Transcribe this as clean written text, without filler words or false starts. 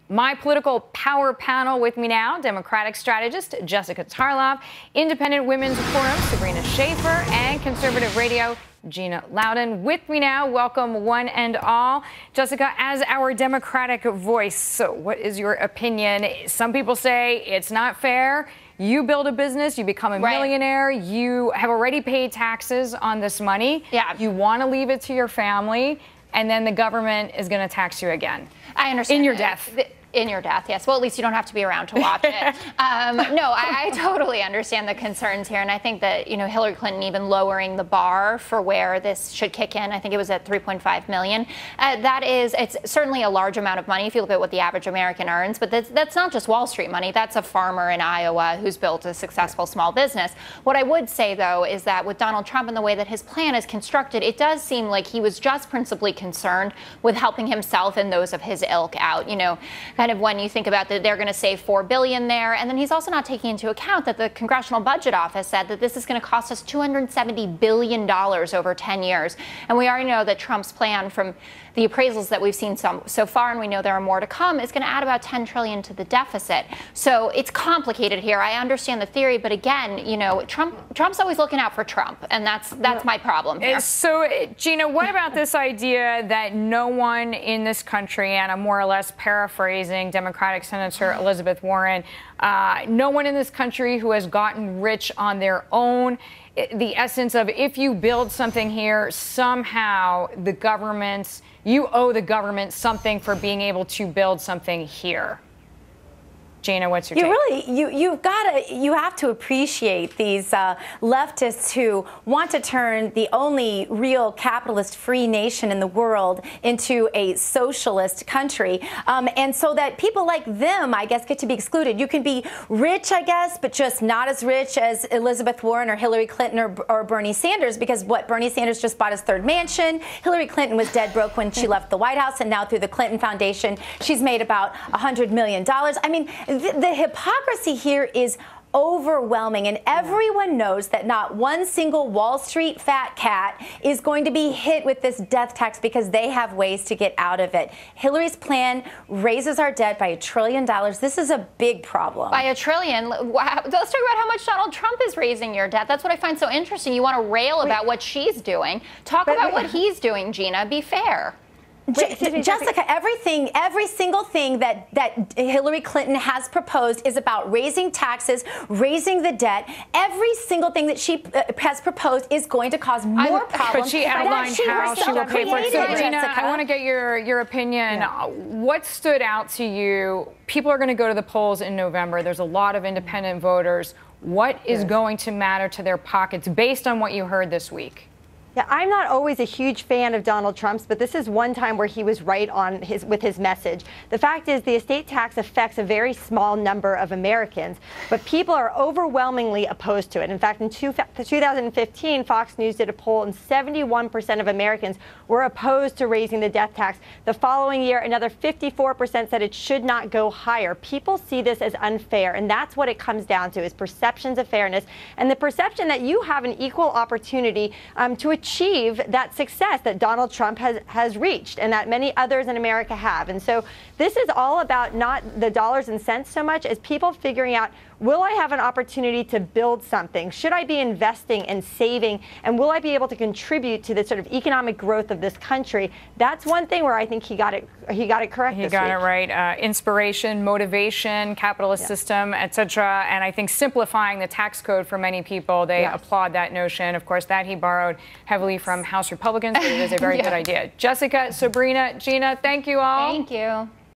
My political power panel with me now, Democratic strategist Jessica Tarlov, Independent Women's Forum Sabrina Shaeffer, and Conservative Radio Gina Loudon. With me now, welcome one and all. Jessica, as our Democratic voice, so what is your opinion? Some people say it's not fair. You build a business, you become a millionaire, you have already paid taxes on this money. Yeah. You want to leave it to your family, and then the government is going to tax you again. I understand. In your death. In your death, yes. Well, at least you don't have to be around to watch it. No, I totally understand the concerns here, and I think that, you know, Hillary Clinton even lowering the bar for where this should kick in, I think it was at $3.5 million. It's certainly a large amount of money if you look at what the average American earns, but that's not just Wall Street money. That's a farmer in Iowa who's built a successful small business. What I would say, though, is that with Donald Trump and the way that his plan is constructed, it does seem like he was just principally concerned with helping himself and those of his ilk out. You know, kind of when you think about that, they're going to save $4 billion there, and then he's also not taking into account that the Congressional Budget Office said that this is going to cost us $270 billion over 10 years, and we already know that Trump's plan, from the appraisals that we've seen so far, and we know there are more to come, is going to add about $10 trillion to the deficit. So it's complicated here. I understand the theory, but again, you know, Trump's always looking out for Trump, and that's my problem here. So, Gina, what about this idea that no one in this country, and I'm more or less paraphrasing Democratic Senator Elizabeth Warren, no one in this country who has gotten rich on their own, the essence of if you build something here, somehow the government's, you owe the government something for being able to build something here. Gina, what's your take? You have to appreciate these leftists who want to turn the only real capitalist-free nation in the world into a socialist country, and so that people like them, I guess, get to be excluded. You can be rich, I guess, but just not as rich as Elizabeth Warren or Hillary Clinton or Bernie Sanders, because what, Bernie Sanders just bought his third mansion. Hillary Clinton was dead broke when she left the White House, and now through the Clinton Foundation, she's made about $100 million. I mean, the hypocrisy here is overwhelming, and everyone knows that not one single Wall Street fat cat is going to be hit with this death tax because they have ways to get out of it. Hillary's plan raises our debt by $1 trillion. This is a big problem. By $1 trillion? Let's talk about how much Donald Trump is raising your debt. That's what I find so interesting. You want to rail about what she's doing. Talk about what he's doing, Gina. Be fair. Jessica, every single thing that Hillary Clinton has proposed is about raising taxes, raising the debt. Every single thing that she has proposed is going to cause more problems. But she outlined how she will pay for it. So, Gina, I want to get your opinion. Yeah. What stood out to you? People are going to go to the polls in November. There's a lot of independent voters. What is going to matter to their pockets based on what you heard this week? Yeah, I'm not always a huge fan of Donald Trump's, but this is one time where he was right on with his message. The fact is the estate tax affects a very small number of Americans, but people are overwhelmingly opposed to it. In fact, in 2015, Fox News did a poll, and 71% of Americans were opposed to raising the death tax. The following year, another 54% said it should not go higher. People see this as unfair, and that's what it comes down to, is perceptions of fairness and the perception that you have an equal opportunity to achieve that success that Donald Trump has reached and that many others in America have. And so this is all about not the dollars and cents so much as people figuring out, will I have an opportunity to build something? Should I be investing and saving? And will I be able to contribute to the sort of economic growth of this country? That's one thing where I think he got it correct this week. He got it right. Inspiration, motivation, capitalist system, etc. And I think simplifying the tax code for many people, they applaud that notion. Of course, that he borrowed heavily from House Republicans, but it is a very good idea. Jessica, Sabrina, Gina, thank you all. Thank you.